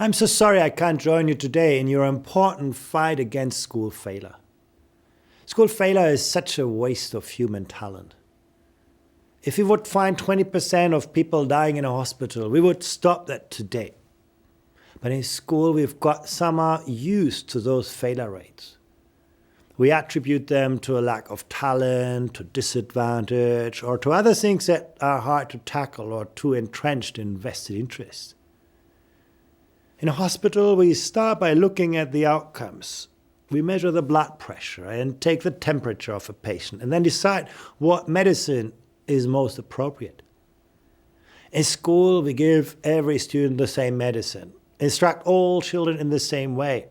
I'm so sorry I can't join you today in your important fight against school failure. School failure is such a waste of human talent. If we would find 20% of people dying in a hospital, we would stop that today. But in school, we've got somehow used to those failure rates. We attribute them to a lack of talent, to disadvantage, or to other things that are hard to tackle or too entrenched in vested interests. In a hospital, we start by looking at the outcomes. We measure the blood pressure and take the temperature of a patient and then decide what medicine is most appropriate. In school, we give every student the same medicine, instruct all children in the same way.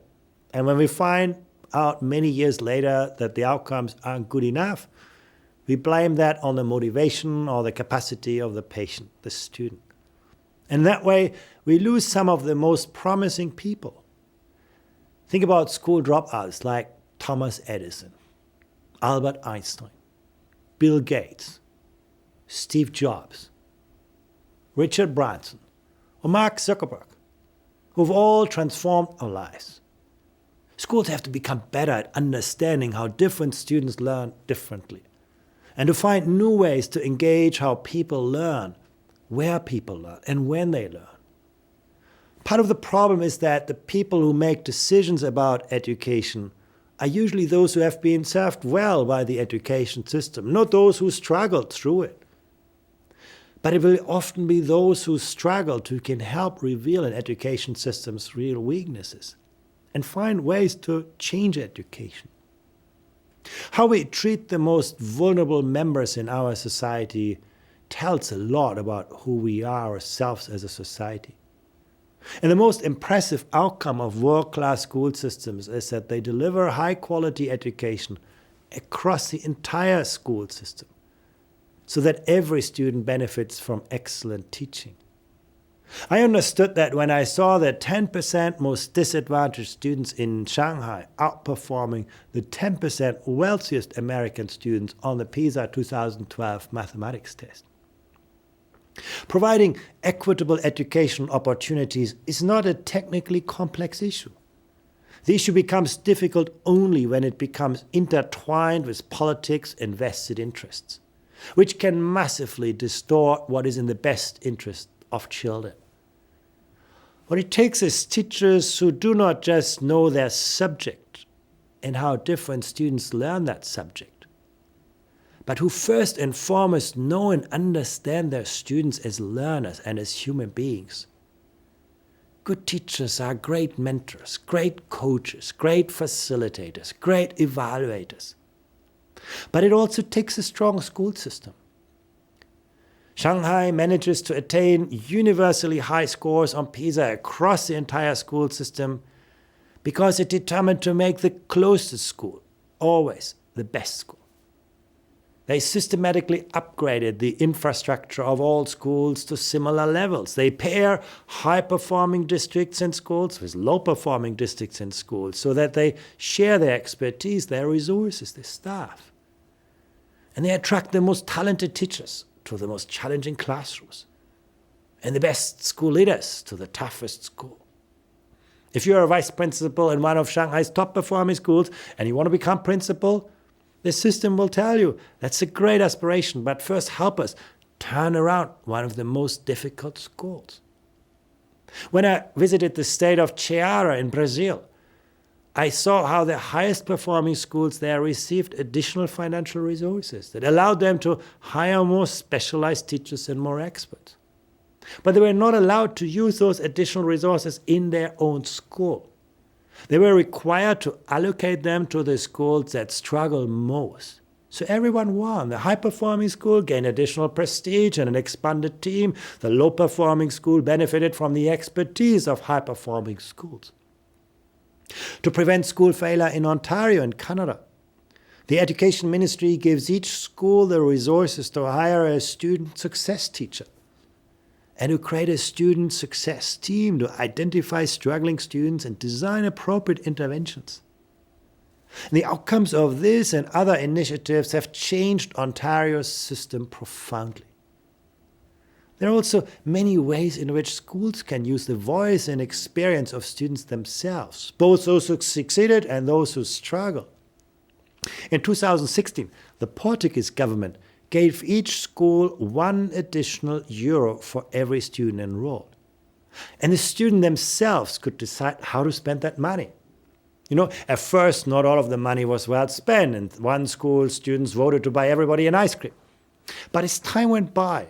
And when we find out many years later that the outcomes aren't good enough, we blame that on the motivation or the capacity of the patient, the student. And that way, we lose some of the most promising people. Think about school dropouts like Thomas Edison, Albert Einstein, Bill Gates, Steve Jobs, Richard Branson, or Mark Zuckerberg, who've all transformed our lives. Schools have to become better at understanding how different students learn differently, and to find new ways to engage how people learn, where people learn, and when they learn. Part of the problem is that the people who make decisions about education are usually those who have been served well by the education system, not those who struggled through it. But it will often be those who struggled who can help reveal an education system's real weaknesses and find ways to change education. How we treat the most vulnerable members in our society tells a lot about who we are ourselves as a society. And the most impressive outcome of world-class school systems is that they deliver high-quality education across the entire school system, so that every student benefits from excellent teaching. I understood that when I saw the 10% most disadvantaged students in Shanghai outperforming the 10% wealthiest American students on the PISA 2012 mathematics test. Providing equitable educational opportunities is not a technically complex issue. The issue becomes difficult only when it becomes intertwined with politics and vested interests, which can massively distort what is in the best interest of children. What it takes is teachers who do not just know their subject and how different students learn that subject, but who first and foremost know and understand their students as learners and as human beings. Good teachers are great mentors, great coaches, great facilitators, great evaluators. But it also takes a strong school system. Shanghai manages to attain universally high scores on PISA across the entire school system because it determined to make the closest school always the best school. They systematically upgraded the infrastructure of all schools to similar levels. They pair high-performing districts and schools with low-performing districts and schools so that they share their expertise, their resources, their staff. And they attract the most talented teachers to the most challenging classrooms and the best school leaders to the toughest school. If you're a vice principal in one of Shanghai's top-performing schools and you want to become principal, the system will tell you, that's a great aspiration, but first help us turn around one of the most difficult schools. When I visited the state of Ceará in Brazil, I saw how the highest performing schools there received additional financial resources that allowed them to hire more specialized teachers and more experts. But they were not allowed to use those additional resources in their own school. They were required to allocate them to the schools that struggle most. So everyone won. The high-performing school gained additional prestige and an expanded team. The low-performing school benefited from the expertise of high-performing schools. To prevent school failure in Ontario and Canada, the Education Ministry gives each school the resources to hire a student success teacher and to create a student success team to identify struggling students and design appropriate interventions. The outcomes of this and other initiatives have changed Ontario's system profoundly. There are also many ways in which schools can use the voice and experience of students themselves, both those who succeeded and those who struggled. In 2016, the Portuguese government gave each school €1 additional for every student enrolled. And the students themselves could decide how to spend that money. At first, not all of the money was well spent. In one school, students voted to buy everybody an ice cream. But as time went by,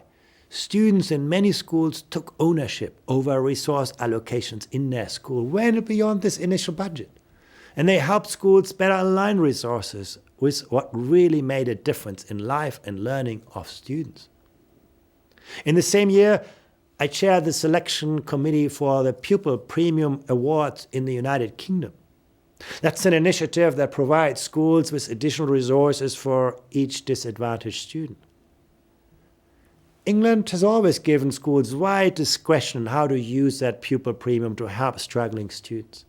students in many schools took ownership over resource allocations in their school, well beyond this initial budget. And they helped schools better align resources with what really made a difference in life and learning of students. In the same year, I chaired the selection committee for the Pupil Premium Awards in the United Kingdom. That's an initiative that provides schools with additional resources for each disadvantaged student. England has always given schools wide discretion on how to use that pupil premium to help struggling students.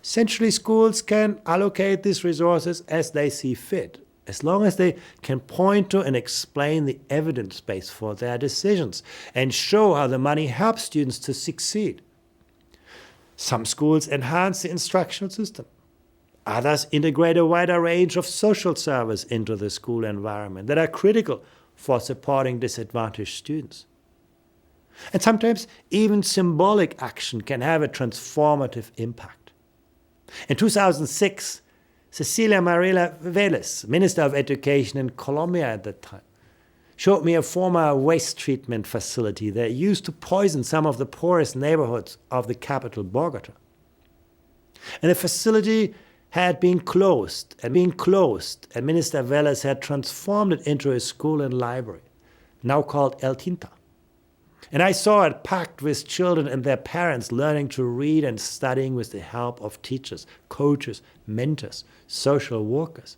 Essentially, schools can allocate these resources as they see fit, as long as they can point to and explain the evidence base for their decisions and show how the money helps students to succeed. Some schools enhance the instructional system. Others integrate a wider range of social service into the school environment that are critical for supporting disadvantaged students. And sometimes even symbolic action can have a transformative impact. In 2006, Cecilia Mariela Vélez, Minister of Education in Colombia at that time, showed me a former waste treatment facility that used to poison some of the poorest neighborhoods of the capital, Bogota. And the facility had been closed, and Minister Vélez had transformed it into a school and library, now called El Tinta. And I saw it packed with children and their parents learning to read and studying with the help of teachers, coaches, mentors, social workers.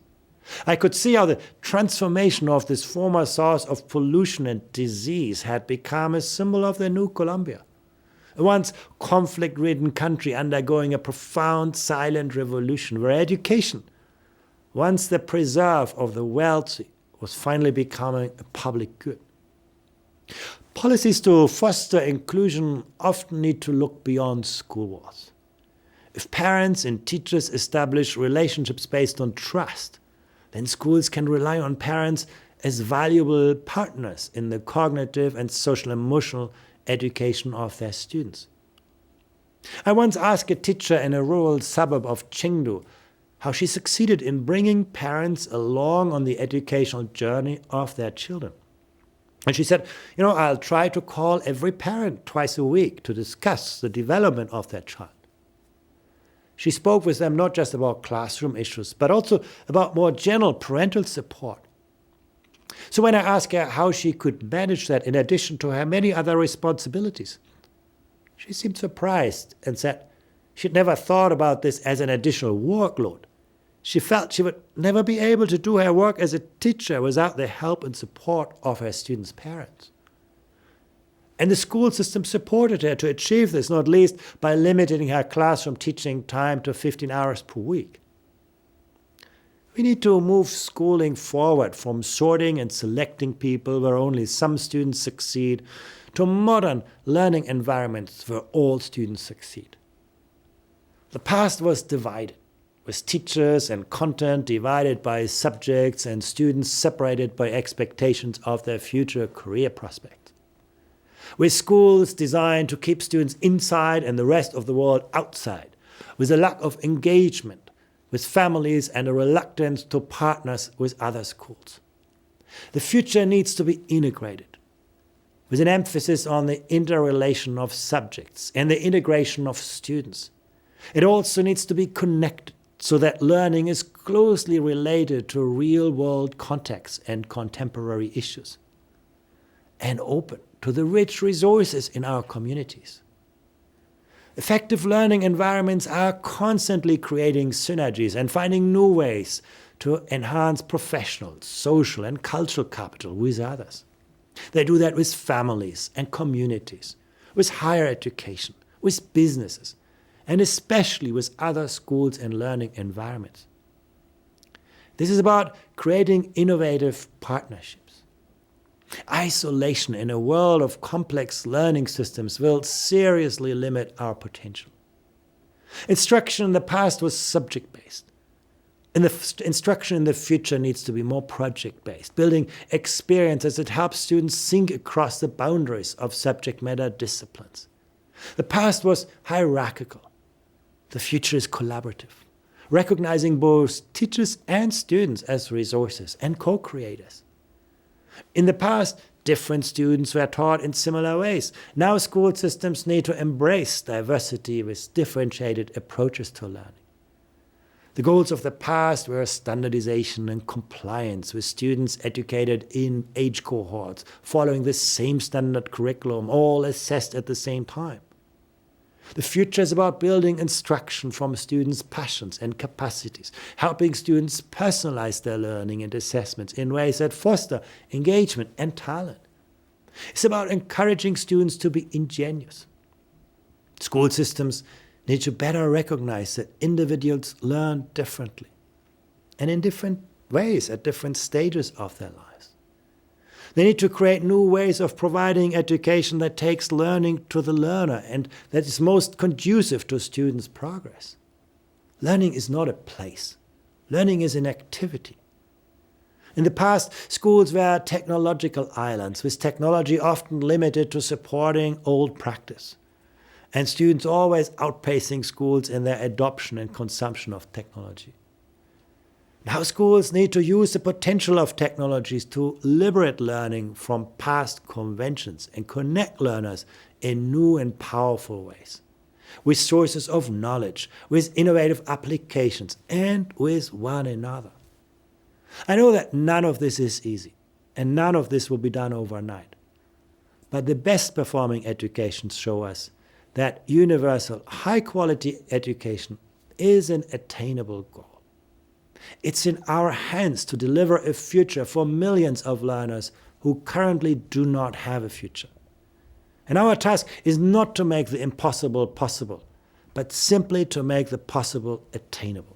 I could see how the transformation of this former source of pollution and disease had become a symbol of the new Colombia, a once conflict-ridden country undergoing a profound silent revolution where education, once the preserve of the wealthy, was finally becoming a public good. Policies to foster inclusion often need to look beyond school walls. If parents and teachers establish relationships based on trust, then schools can rely on parents as valuable partners in the cognitive and social-emotional education of their students. I once asked a teacher in a rural suburb of Chengdu how she succeeded in bringing parents along on the educational journey of their children. And she said, I'll try to call every parent twice a week to discuss the development of their child. She spoke with them not just about classroom issues, but also about more general parental support. So when I asked her how she could manage that in addition to her many other responsibilities, she seemed surprised and said she'd never thought about this as an additional workload. She felt she would never be able to do her work as a teacher without the help and support of her students' parents. And the school system supported her to achieve this, not least by limiting her classroom teaching time to 15 hours per week. We need to move schooling forward from sorting and selecting people where only some students succeed to modern learning environments where all students succeed. The past was divided, with teachers and content divided by subjects and students separated by expectations of their future career prospects. With schools designed to keep students inside and the rest of the world outside, with a lack of engagement with families and a reluctance to partners with other schools. The future needs to be integrated, with an emphasis on the interrelation of subjects and the integration of students. It also needs to be connected so that learning is closely related to real-world contexts and contemporary issues, and open to the rich resources in our communities. Effective learning environments are constantly creating synergies and finding new ways to enhance professional, social, and cultural capital with others. They do that with families and communities, with higher education, with businesses, and especially with other schools and learning environments. This is about creating innovative partnerships. Isolation in a world of complex learning systems will seriously limit our potential. Instruction in the past was subject-based. Instruction in the future needs to be more project-based, building experiences that help students think across the boundaries of subject matter disciplines. The past was hierarchical. The future is collaborative, recognizing both teachers and students as resources and co-creators. In the past, different students were taught in similar ways. Now school systems need to embrace diversity with differentiated approaches to learning. The goals of the past were standardization and compliance, with students educated in age cohorts, following the same standard curriculum, all assessed at the same time. The future is about building instruction from students' passions and capacities, helping students personalize their learning and assessments in ways that foster engagement and talent. It's about encouraging students to be ingenious. School systems need to better recognize that individuals learn differently and in different ways at different stages of their lives. They need to create new ways of providing education that takes learning to the learner and that is most conducive to students' progress. Learning is not a place. Learning is an activity. In the past, schools were technological islands, with technology often limited to supporting old practice, and students always outpacing schools in their adoption and consumption of technology. Now schools need to use the potential of technologies to liberate learning from past conventions and connect learners in new and powerful ways, with sources of knowledge, with innovative applications, and with one another. I know that none of this is easy, and none of this will be done overnight. But the best performing educations show us that universal, high-quality education is an attainable goal. It's in our hands to deliver a future for millions of learners who currently do not have a future. And our task is not to make the impossible possible, but simply to make the possible attainable.